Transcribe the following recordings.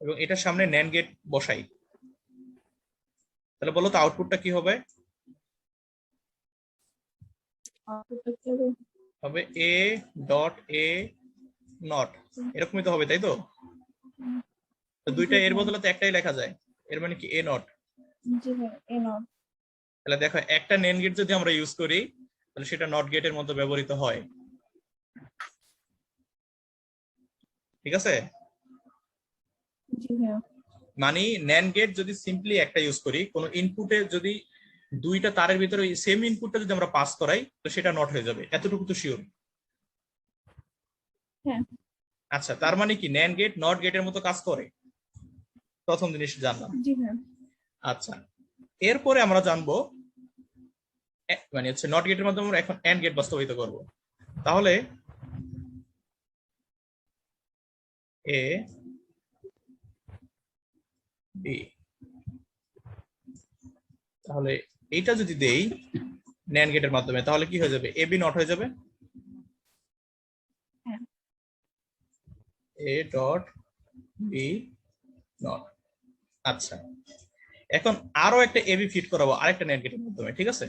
এবং এটার সামনে ন্যান্ড গেট বসাই, তাহলে বলো তো আউটপুটটা কি হবে? হবে এ ডট এ নট, এরকমই তো হবে, তাই তো? দুইটা এর বদলে তো একটাই লেখা যায়, এর মানে কি এ নট। তাহলে দেখো একটা নেন গেট যদি আমরা ইউজ করি তাহলে সেটা নট গেটের মধ্যে ব্যবহৃত হয়, ঠিক আছে? মানে ন্যান্ড গেট যদি সিম্পলি একটা ইউজ করি, কোন ইনপুটে যদি দুইটা তারের ভিতরে সেম ইনপুটটা যদি আমরা পাস করাই তো সেটা নট হয়ে যাবে, এতটুকু তো শিওর। আচ্ছা, তার মানে কি ন্যান্ড গেট নট গেটের মতো কাজ করে, প্রথম জিনিস জানলাম। আচ্ছা, এরপরে আমরা জানবো মানে হচ্ছে নট গেটের মাধ্যমে আমরা এখন এন্ড গেট বাস্তবায়িত করব। তাহলে এ বি, তাহলে এইটা যদি দেই ন্যান্ড গেটের মাধ্যমে তাহলে কি হয়ে যাবে? এ বি নট হয়ে যাবে, এ ডট বি নট। আচ্ছা, এখন আরো একটা এবি ফিট করাবো আরেকটা ন্যান্ড গেটের মাধ্যমে, ঠিক আছে?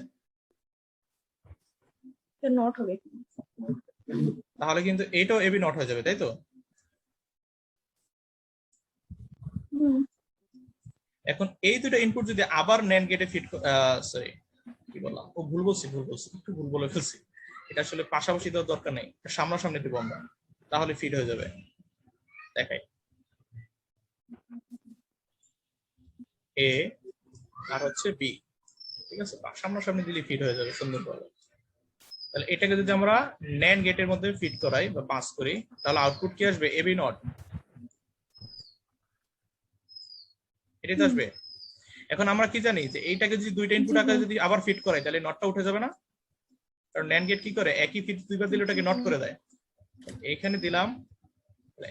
নট হবে, তাহলে কিন্তু এইটাও এবি নট হয়ে যাবে, তাই তো? এখন এই দুটো ইনপুট যদি আবার ন্যান্ড গেটে ফিট, সরি কি বললাম, ও ভুল বলছি একটু ভুল বলে ফেলছি। এটা আসলে পাশাপাশি দেওয়ার দরকার নেই, সামনাসামনি দেবো আমরা, তাহলে ফিট হয়ে যাবে। দেখাই, এ আর হচ্ছে বি, ঠিক আছে? সামনাসামনি দিলে ফিট হয়ে যাবে সুন্দরভাবে। তাহলে এটাকে যদি আমরা ন্যান্ড গেটের মধ্যে ফিট করাই বা পাস করি তাহলে আউটপুট কি আসবে? এবি নট, এটাই তো আসবে। এখন আমরা কি জানি যে এইটাকে যদি দুইটা ইনপুট আকারে যদি আবার ফিট করাই তাহলে নটটা উঠে যাবে না? কারণ ন্যান্ড গেট কি করে, একই ফিট দুইবার দিলে ওটাকে নট করে দেয়। এইখানে দিলাম,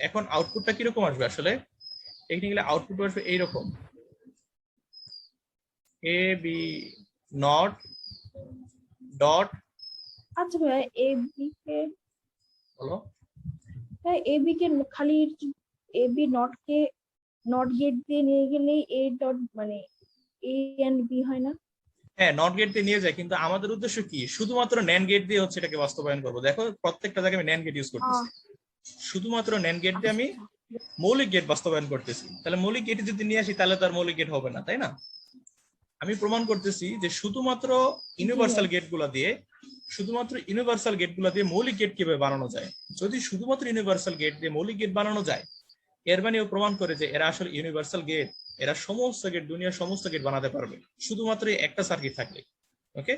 এখন আউটপুটটা কিরকম আসবে আসলে? এখানে গেলে আউটপুট আসবে এইরকম, এ বি নট ডট। আচ্ছা ভাইয়া, এ বি কে বলো। এ বি কে খালি এ বি নট কে নট গেট দিয়ে নিয়ে গেলেই এ ডট মানে এ এন্ড বি হয় না? হ্যাঁ, নট গেট দিয়ে নিয়ে যায়, কিন্তু আমাদের উদ্দেশ্য কি? শুধুমাত্র ন্যান্ড গেট দিয়ে হচ্ছে এটাকে বাস্তবায়ন করবো। দেখো প্রত্যেকটা জায়গায় আমি ন্যান্ড গেট ইউজ করতেছি, শুধুমাত্র ন্যান্ড গেট দিয়ে আমি মৌলিক গেট বাস্তবায়ন করতেছি। তাহলে মৌলিক গেট যদি নিয়ে আসি তাহলে তার মৌলিক গেট হবে না, তাই না? আমি প্রমাণ করতেছি যে শুধুমাত্র ইউনিভার্সাল গেটগুলো দিয়ে, শুধুমাত্র ইউনিভার্সাল গেটগুলো দিয়ে মৌলিক গেট কিভাবে বানানো যায়। যদি শুধুমাত্র ইউনিভার্সাল গেট দিয়ে মৌলিক গেট বানানো যায়, এর মানে ও প্রমাণ করে যে এরা আসলে ইউনিভার্সাল গেট, এরা সমস্ত গেট, দুনিয়ার সমস্ত গেট বানাতে পারবে শুধুমাত্র একটা সার্কিট থাকলে। ওকে,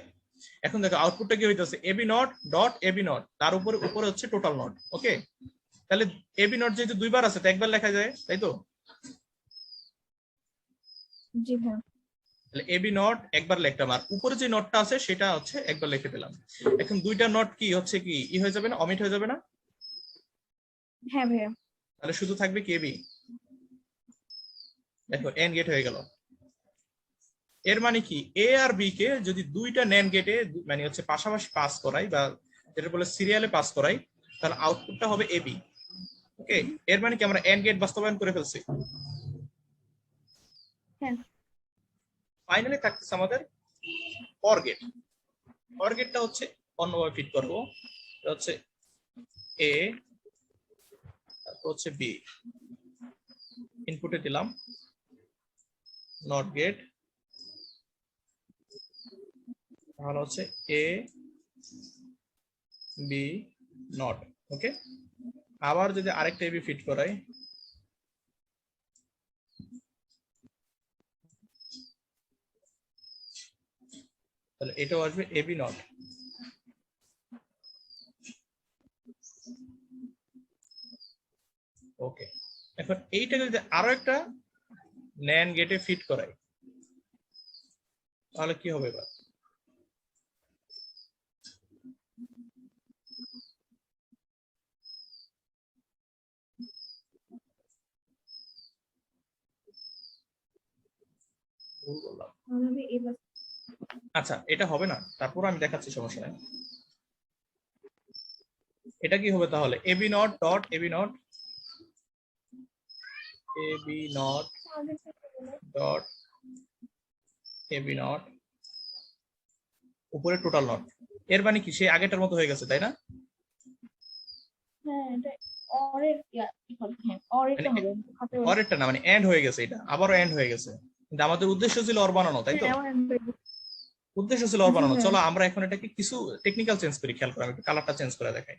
এখন দেখো আউটপুটটা কি হইতেছে? AB not dot AB not, তার উপরে উপরে হচ্ছে টোটাল নট। ওকে, তাহলে এবি নট যেহেতু দুইবার আছে তো একবার লেখা যায়, তাই তো? জি হ্যাঁ। তাহলে এবি নট একবার লিখলাম, আর উপরে যে নটটা আছে সেটা হচ্ছে একবার লিখে দিলাম। এখন দুইটা নট কি হচ্ছে কি ই হয়ে যাবে না, অমিট হয়ে যাবে না? হ্যাঁ ভাইয়া। তাহলে শুধু থাকবে কি এবি। দেখো এন্ড গেট হয়ে গেল। এর মানে কি এ আর বি কে যদি দুইটা ন্যান্ড গেটে মানে হচ্ছে পাশাপাশি পাস করাই বা যেটা বলে সিরিয়ালে পাস করাই তাহলে আউটপুটটা হবে এবি। ওকে, এর মানে কি আমরা এন্ড গেট বাস্তবায়ন করে ফেলছি। হ্যাঁ। ফাইনালি থাকতেছে আমাদের অর গেট। অর গেটটা হচ্ছে অন্যভাবে ফিট করবো, এটা হচ্ছে এ, তারপর হচ্ছে বি, ইনপুটে দিলাম নট গেট, তাহলে হচ্ছে এ বি নট। ওকে, আবার যদি আরেকটা এবি ফিট করাই তাহলে এটাও আসবে এবি নট। ওকে, এখন এইটাকে যদি আরো একটা ন্যান্ড গেটে ফিট করাই তাহলে কি হবে এবার? ভুল বললাম। আচ্ছা, এটা হবে না, তারপর আমি দেখাচ্ছি, সমস্যা নাই। এটা কি হবে তাহলে? AB not dot AB not A B not dot A B not উপরে টোটাল নট, এর মানে কি সেই আগেরটার মতো হয়ে গেছে, তাই না? হ্যাঁ এটা অরের হ্যাঁ অরেরটা হবে খাতে অর একটা না, মানে এন্ড হয়ে গেছে, এটা আবারও এন্ড হয়ে গেছে, কিন্তু আমাদের উদ্দেশ্য ছিল অর বানানো, তাই তো? উদ্দেশ্য ছিল অর জি বানানো। হ্যাঁ চলো আমরা এখন এটাকে কিছু টেকনিক্যাল চেঞ্জ করি, খেয়াল করে আমি একটু কালারটা চেঞ্জ করে দেখাই।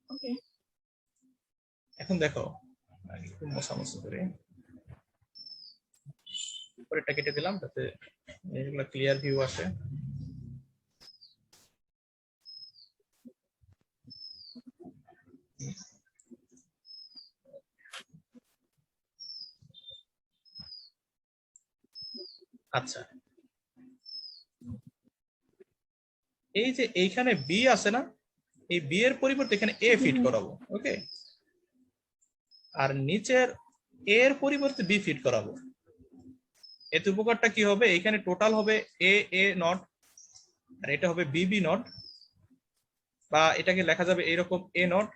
ওকে এখন দেখো একটু মশামশি করে উপরেরটা কেটে দিলাম যাতে এগুলো ক্লিয়ার ভিউ আসে। আচ্ছা, এই যে এইখানে বি আছে না, এই বি এর পরিবর্তে এখানে এ ফিট করাবো, ওকে? আর নিচের এর পরিবর্তে বি ফিট করাবো। এতে উপকারটা কি হবে, এখানে টোটাল হবে এ এ নট, আর এটা হবে বি বি নট, বা এটাকে লেখা যাবে এইরকম এ নট,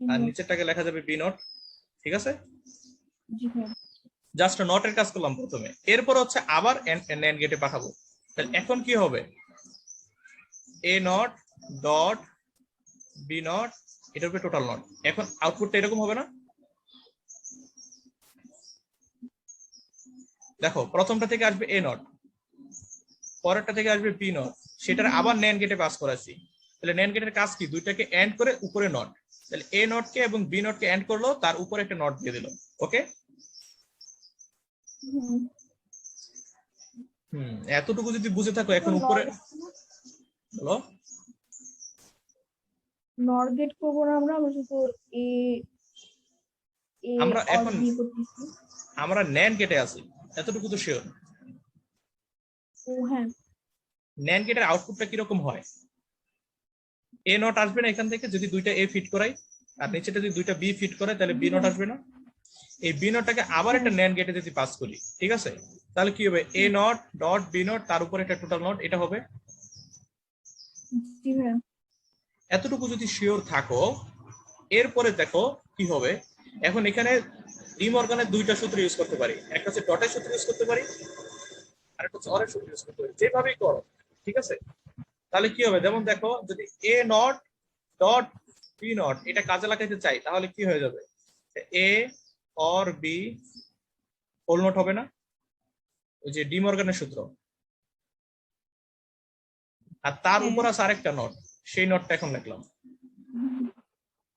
আর নিচেরটাকে লেখা যাবে বি নট, ঠিক আছে? জি হ্যাঁ জাস্ট নটের কাজ করলাম প্রথমে, এরপর হচ্ছে আবার NAND গেটে পাঠাবো। তাহলে এখন কি হবে, এ নট ডট বি নট, এটা হবে টোটাল নট। এখন আউটপুটটা এরকম হবে না? দেখো প্রথমটা থেকে আসবে এ নট, পরেরটা থেকে আসবে বি নট, সেটার আবার NAND গেটে পাস করাচ্ছি। তাহলে NAND গেটের কাজ কি, দুইটাকে এন্ড করে উপরে নট, তাহলে এ নট কে এবং বি নট কে এন্ড করলো, তার উপরে একটা নট দিয়ে দিল, ওকে? এতটুকু যদি বুঝে থাকো, এখন উপরে বলো। নর গেট করবো না আমরা শুধু এ এ আমরা অর এখন বি করতেছি। আমরা NAND গেটে আছি, এতটুকু তো শিওর। ও হ্যাঁ NAND গেটের আউটপুটটা কিরকম হয়, এ নট আসবে না এখান থেকে যদি দুইটা এ ফিট করাই, আর নিচেটা যদি দুইটা বি ফিট করে তাহলে বি নট আসবে না? এই বি নটটাকে আবার একটা NAND গেটে যদি পাস করি, ঠিক আছে, তাহলে কি হবে, এ নট ডট বি নট, তার উপরে একটা টোটাল নট, এটা হবে। জি হ্যাঁ এতটুকু যদি শিওর থাকো, এরপরে দেখো কি হবে। এখন এখানে ডি মর্গানের দুইটা সূত্র ইউজ করতে পারি, একটা হচ্ছে ডটের সূত্র ইউজ করতে পারি, আর একটা হচ্ছে অরের সূত্র ইউজ করতে পারি, যেভাবেই করো, ঠিক আছে? তাহলে কি হবে, যেমন দেখো যদি এ নট ডট বি নট এটা কাজে লাগাইতে চাই, তাহলে কি হয়ে যাবে, এ অর বি হোল নট হবে না, ওই যে ডি মর্গানের সূত্র, আর তার হ্যাঁ উপর আছে আরেকটা নট, সেই নটটা এখন লিখলাম।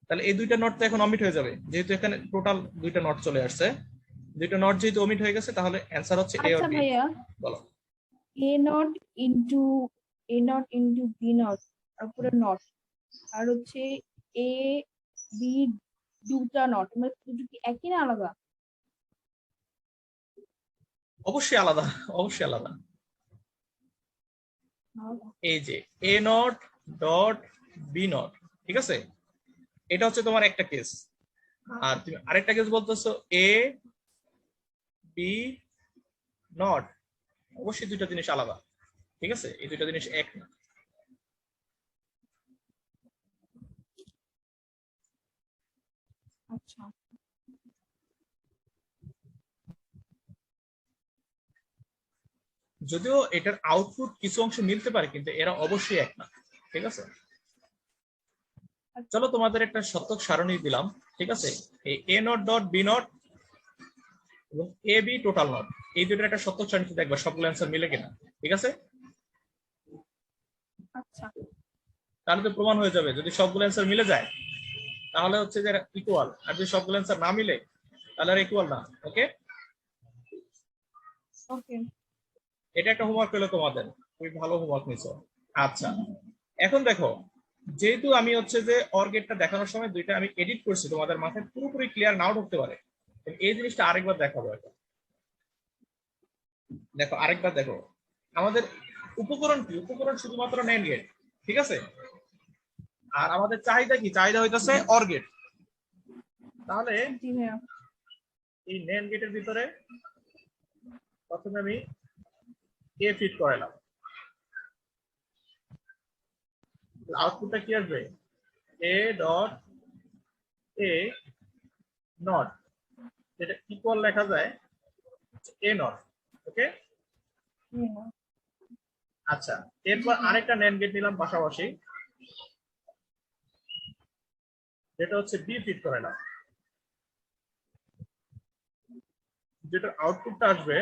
তাহলে এই দুইটা নট তো এখন অমিট হয়ে যাবে, যেহেতু এখানে টোটাল দুইটা নট চলে আসছে, দুইটা নট যেহেতু অমিট হয়ে গেছে, তাহলে অ্যান্সার হচ্ছে এ আচ্ছা অর বি। ভাইয়া বলো। A not into B not তারপরে নট, আর হচ্ছে এ বি দুটা নট, মানে দুটো কি একই না আলাদা? অবশ্যই আলাদা, অবশ্যই আলাদা। আলাদা। এই যে এ নট ডট বি নট, ঠিক আছে, এটা হচ্ছে তোমার একটা কেস। আর তুমি আরেকটা কেস বলতেছো এ বি নট, অবশ্যই দুইটা জিনিস আলাদা, ঠিক আছে, এই দুইটা জিনিস এক না। আচ্ছা যদিও এটার আউটপুট কিছু অংশ মিলতে পারে, কিন্তু এরা অবশ্যই এক না, ঠিক আছে? চলো তোমাদের একটা শতক সারণী দিলাম, ঠিক আছে, এই এ নট ডট বি নট এবং এ বি টোটাল নট, এই দুটোর একটা শতক সারণী দেখবা সবগুলো অ্যান্সার মিলে কিনা, ঠিক আছে? আচ্ছা তাহলে তো প্রমাণ হয়ে যাবে, যদি সবগুলো অ্যান্সার মিলে যায় তাহলে হচ্ছে যে ইকুয়াল, আর যদি সবগুলো অ্যান্সার না মিলে তাহলে আর ইকুয়াল না, ওকে? ওকে এটা একটা হোমওয়ার্ক পেলো তোমাদের, তুমি ভালো হোমওয়ার্ক নিছো। আচ্ছা, এখন দেখো, যেহেতু আমি হচ্ছে যে অর গেটটা দেখানোর সময় দুইটা আমি এডিট করছি, তোমাদের মাথায় পুরোপুরি ক্লিয়ার নাও ঢুকতে পারে, এই জিনিসটা আরেকবার দেখাবো এখন। দেখো আরেকবার দেখো, আমাদের উপকরণ কি, উপকরণ শুধুমাত্র NAND গেট, ঠিক আছে, আর আমাদের চাহিদা কি, চাহিদা হইতেছে অর গেট। তাহলে জি ভাইয়া এই NAND গেটের ভিতরে প্রথমে আমি এ ফিট করালাম, আউটপুটটা কি আসবে, এ ডট এ নট, যেটা ইকুয়াল লেখা যায় এ নট। ওকে, আচ্ছা এরপর আরেকটা NAND গেট নিলাম পাশাপাশি, যেটা হচ্ছে বি ফিট করে না, যেটার আউটপুটটা আসবে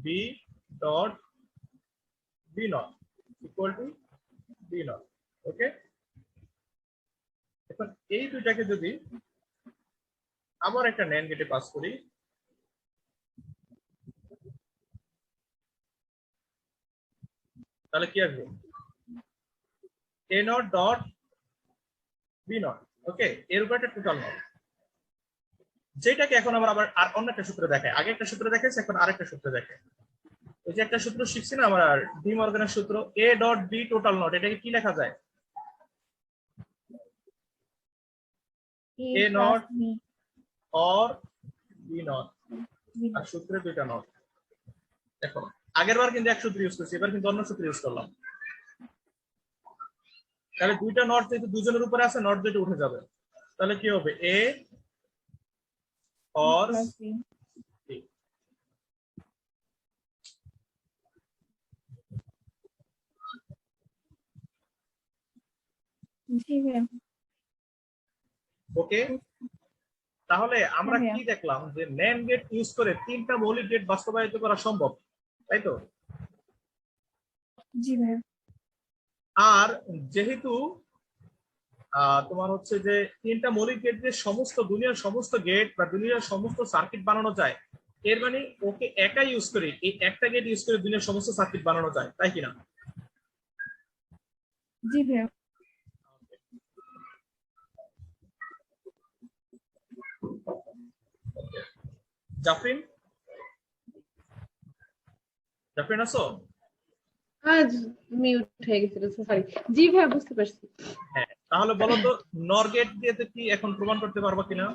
B dot B not equal to B not. Okay, এখন এই দুইটাকে যদি আবার একটা NAND গেটে পাস করি, তাহলে কি আসবে এ নট ডট বি নট। ওকে, এর উপর একটা টোটাল নট, যেটাকে এখন আবার আর অন্য একটা সূত্র দেখায়। আগে একটা সূত্র দেখাচ্ছে, এখন আরেকটা সূত্র দেখায়। ওই যে একটা সূত্র শিখছি না আমরা, ডি মর্গানের সূত্র, A dot B total not, এটাকে কি লেখা যায়? A not or B not, আর সূত্রে দুইটা নট। দেখো আগের বার কিন্তু এক সূত্র ইউজ করছি, এবার কিন্তু অন্য সূত্র ইউজ করলাম। তাহলে দুইটা নট যেহেতু দুজনের উপরে আছে, নট দুটো উঠে যাবে। তাহলে কি হবে এ অর বি। ওকে, তাহলে আমরা কি দেখলাম যে NAND গেট ইউজ করে তিনটা মৌলিক গেট বাস্তবায়িত করা সম্ভব, তাই তো? জি ভাইয়া। আর যেহেতু তোমার হচ্ছে যে তিনটা মৌলিক গেট দিয়ে সমস্ত দুনিয়ার সমস্ত গেট বা দুনিয়ার সমস্ত সার্কিট বানানো যায়, এর মানে ওকে একা ইউজ করে, এই একটা গেট ইউজ করে দুনিয়ার সমস্ত সার্কিট বানানো যায়, তাই কিনা? জি ভাইয়া। জাফরিন, জাফরিন আছো? আজ মিউট হয়ে গেছিল, সরি। জি ভাই, বুঝতে পারছি। হ্যাঁ, তাহলে বলো তো নর গেট দিয়ে কি এখন প্রমাণ করতে পারবো কিনা?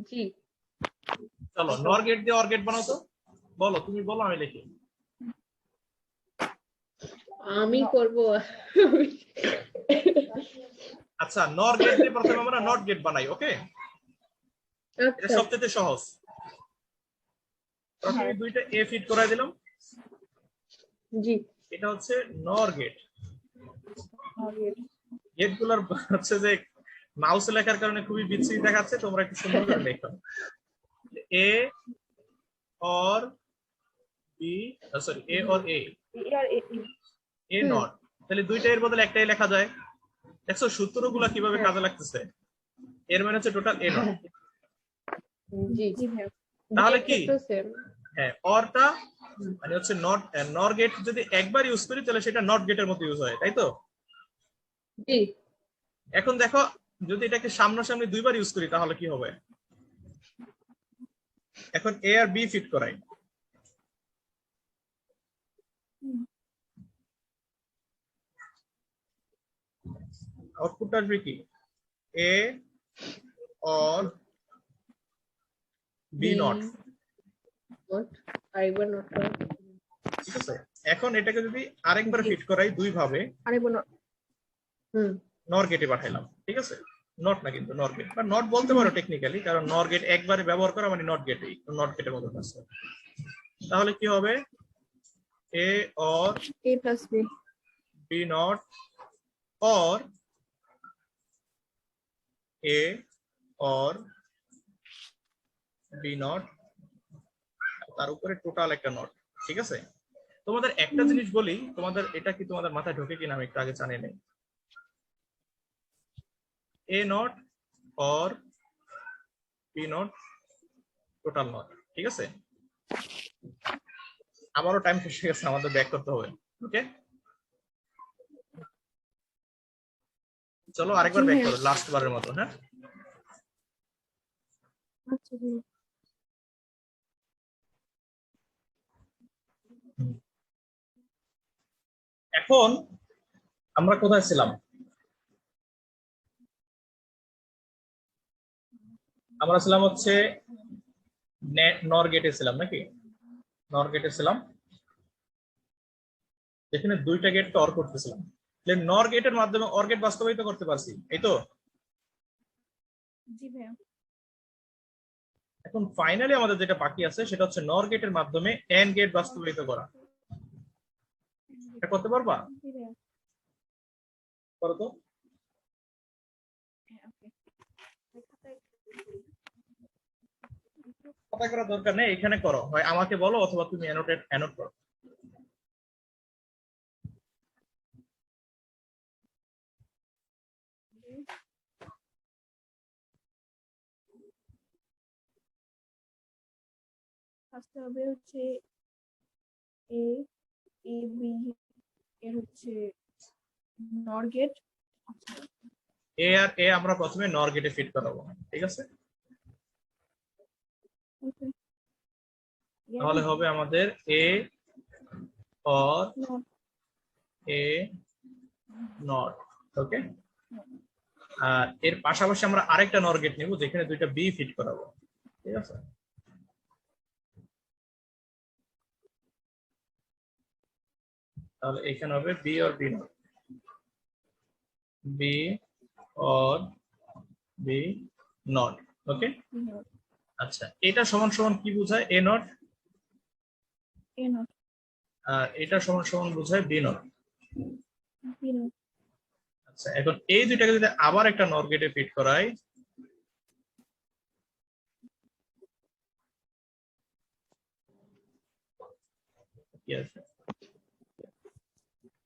জি, চলো নর গেট দিয়ে অর গেট বানাও তো, বলো, তুমি বলো আমি লিখি। আমি করব। আচ্ছা, নর গেট দিয়ে প্রথমে আমরা নট গেট বানাই। ওকে, এটা আচ্ছা, সবচেয়ে সহজ। প্রথমে দুইটা এ ফিট করাই দিলাম, জি। এটা হচ্ছে নর গেট। গেট গুলার হচ্ছে যে মাউসে লেখার কারণে খুবই বিচ্ছিরি দেখাচ্ছে, তোমরা একটু সুন্দর করে লেখো। A or B, sorry A or A not, তাহলে দুইটা এর বদলে একটাই লেখা যায়। দেখছো সূত্রগুলা কিভাবে কাজে লাগতেছে? এর মানে হচ্ছে টোটাল এ নট। জি, তাহলে কি তো সেম। হ্যাঁ, অরটা মানে হচ্ছে নট, নর গেট যদি একবার ইউজ করি তাহলে সেটা নট গেটের মতো ইউজ হয়, তাই তো? জি, এখন দেখো যদি এটাকে সামনাসামনি দুইবার ইউজ করি তাহলে কি হবে? এখন এ আর বি ফিট করাই, আউটপুট আসবে কি এ অর বি নট। আরেকবার নোট করো। ঠিক আছে, এখন এটাকে যদি আরেকবার ফিট করাই দুই ভাবে, নর গেটে পাঠাইলাম। ঠিক আছে, নট না কিন্তু নর গেট, বা নট বলতে পারো টেকনিক্যালি, কারণ নর গেট একবারে ব্যবহার করা মানে নট গেটেই, নট গেটের মতো কাজ করে। তাহলে কি হবে A or A plus B B not or A or B not, তার উপরে টোটাল একটা নট। ঠিক আছে, তোমাদের একটা জিনিস বলি, তোমাদের এটা কি তোমাদের মাথায় ঢোকে কিনা আমি একটু আগে জানি নাই। A not or B not total not. ঠিক আছে, আমারও টাইম শেষ হয়ে গেছে, আমাদের ব্যাক করতে হবে। ওকে, চলো আরেকবার ব্যাক করো লাস্ট বারের মতো। হ্যাঁ, আচ্ছা ভাইয়া। এখন আমরা কোথায় ছিলাম? আমরা ছিলাম হচ্ছে নর গেটে ছিলাম নাকি? নর গেটে ছিলাম, যেখানে দুইটা গেট অর করতেছিলাম। নর গেটের মাধ্যমে অর গেট বাস্তবায়িত করতে পারছি, এই তো? জি ভাইয়া। এখন ফাইনালি আমাদের যেটা বাকি আছে সেটা হচ্ছে নর গেটের মাধ্যমে এন্ড গেট বাস্তবায়িত করা। এটা করতে পারবা? জি ভাইয়া। করো তো। হ্যাঁ, ওকে। খাতায় করার দরকার নেই, এখানে করো, হয় আমাকে বলো অথবা তুমি অ্যানোট করো। ফার্স্টে হবে হচ্ছে এ এ বি এর হচ্ছে নর গেট। এ আর এ আমরা প্রথমে নর গেটে ফিট করাবো, ঠিক আছে? ওকে। তাহলে হবে আমাদের a or not a not, ওকে। আর এর পাশাপাশি আমরা আরেকটা নর গেট নিব যেখানে দুইটা বি ফিট করাবো, ঠিক আছে? তাহলে এখানে হবে B or B not, B or B not, okay. আচ্ছা, এটা সমান সমান কি বোঝায়? এ নট। এ নট আর এটা সমান সমান বোঝায় বি নট। B not. আচ্ছা, এখন এই দুইটাকে যদি আবার একটা নর গেটে ফিট করাই, কি আছে?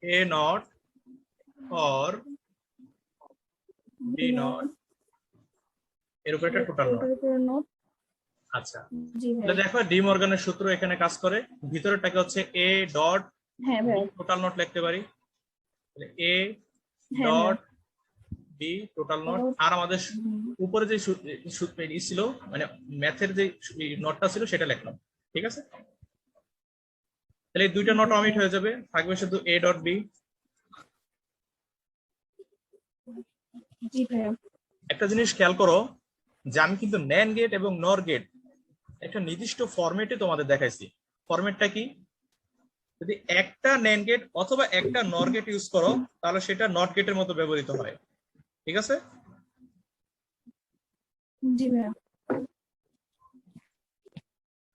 এ নট অর বি নট, এর উপর একটা টোটাল নট। নট। আচ্ছা, জি তাহলে ভাইয়া। দেখো ডি মর্গানের সূত্র এখানে কাজ করে। ভিতরেরটাকে হচ্ছে এ ডট হ্যাঁ ভাইয়া। টোটাল নট লিখতে পারি, এ হ্যাঁ ভাইয়া। Dot B total not. আর আমাদের উপরে যে ছিল মানে ম্যাথের যে নটটা ছিল সেটা লিখলাম, ঠিক আছে? তাহলে এই দুইটা নট অমিট হয়ে যাবে, থাকবে শুধু এ ডট বি। জি ভাইয়া। একটা জিনিস খেয়াল করো যে আমি কিন্তু ন্যান্ড গেট এবং নর গেট একটা নির্দিষ্ট ফরম্যাটে তোমাদের দেখাইছি। ফরম্যাটটা কি? যদি একটা ন্যান্ড গেট অথবা একটা নর গেট ইউজ করো তাহলে সেটা নট গেটের মতো ব্যবহৃত হয়, ঠিক আছে? জি ভাইয়া।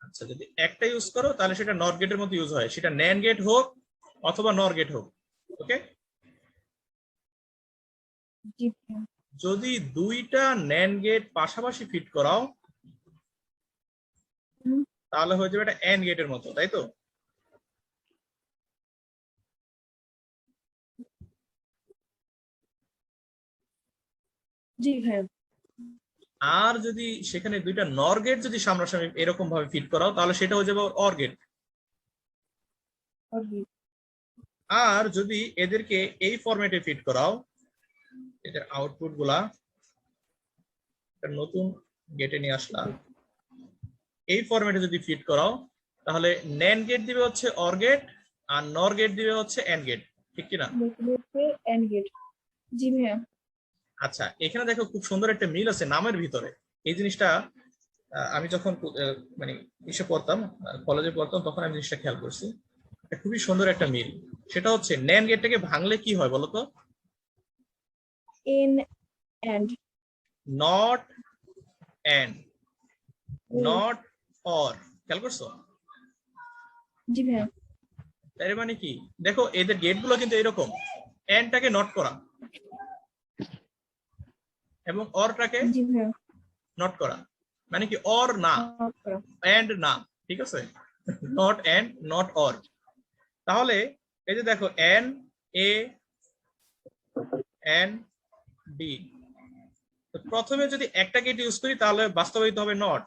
আচ্ছা, যদি একটা ইউজ করো তাহলে সেটা নট গেটের মতো ইউজ হয়, সেটা ন্যান্ড গেট হোক অথবা নর গেট হোক, ওকে। জি ভাইয়া। যদি দুইটা ন্যান্ড গেট পাশাপাশি ফিট করাও হুম, তাহলে হয়ে যাবে এটা এন্ড গেটের মতো, তাই তো? জি ভাইয়া। আর যদি সেখানে দুইটা নর গেট যদি সামনাসামনি এরকম ভাবে ফিট করাও তাহলে সেটা হয়ে যাবে অর গেট। ওকে। আর যদি এদেরকে এই ফরম্যাটে ফিট করাও, এদের আউটপুট গুলা একটা নতুন গেটে নিয়ে আসলাম, এই ফরম্যাটে যদি ফিট করাও তাহলে ন্যান্ড গেট দিবে হচ্ছে অর গেট আর নর গেট দিবে হচ্ছে এন্ড গেট, ঠিক কিনা? দেখবে এন্ড গেট। জি ভাইয়া। আচ্ছা, এখানে দেখো খুব সুন্দর একটা মিল আছে নামের ভিতরে। এই জিনিসটা আমি যখন মানে ইসে পড়তাম, কলেজে পড়তাম, তখন আমি জিনিসটা খেয়াল করছি। এটা খুবই সুন্দর একটা মিল। সেটা হচ্ছে ন্যান্ড গেটটাকে ভাঙলে কি হয় বলতো? N and not and, not or. খেয়াল করছো? জি ভাইয়া। এর মানে কি? দেখো এদের গেট গুলো কিন্তু এরকম, এন্ডটাকে নট করা এবং অরটাকে জি ভাইয়া। নট করা, মানে কি অর না নট করা। এন্ড না, ঠিক আছে? Not and not or. তাহলে এই যে দেখো এন এ এন ডি, প্রথমে যদি একটা গেট ইউজ করি তাহলে বাস্তবায়িত হবে নট,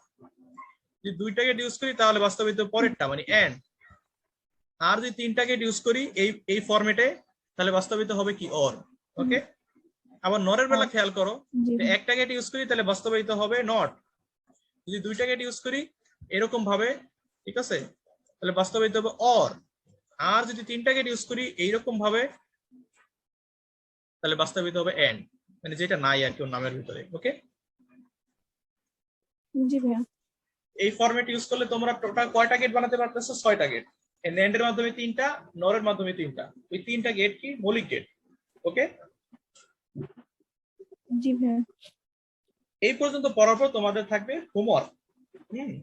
যদি দুইটা গেট ইউজ করি তাহলে বাস্তবায়িত পরেরটা মানে এন্ড, আর যদি তিনটা গেট ইউজ করি এই ফরম্যাটে তাহলে বাস্তবায়িত হবে কি অর, ওকে। আবার নরের বেলা খেয়াল করো, জি যে একটা গেট ইউজ করি তাহলে বাস্তবায়িত হবে নট, যদি দুইটা গেট ইউজ করি এরকম ভাবে, ঠিক আছে, তাহলে বাস্তবায়িত হবে অর, আর যদি তিনটা গেট ইউজ করি এইরকম ভাবে তাহলে বাস্তবায়িত হবে এন্ড, মানে যেটা নাই আর কি ওর নামের ভিতরে, ওকে। জি ভাইয়া। এই ফরম্যাট ইউজ করলে তোমরা টোটাল কয়টা গেট বানাতে পারতেছো? 6টা গেট। ন্যান্ড এর মাধ্যমে 3টা, নরের মাধ্যমে 3টা। ওই 3টা গেট কি মৌলিক গেট, ওকে। জি ভাইয়া। এই পর্যন্ত পড়ার পর তোমাদের থাকবে হোমওয়ার্ক।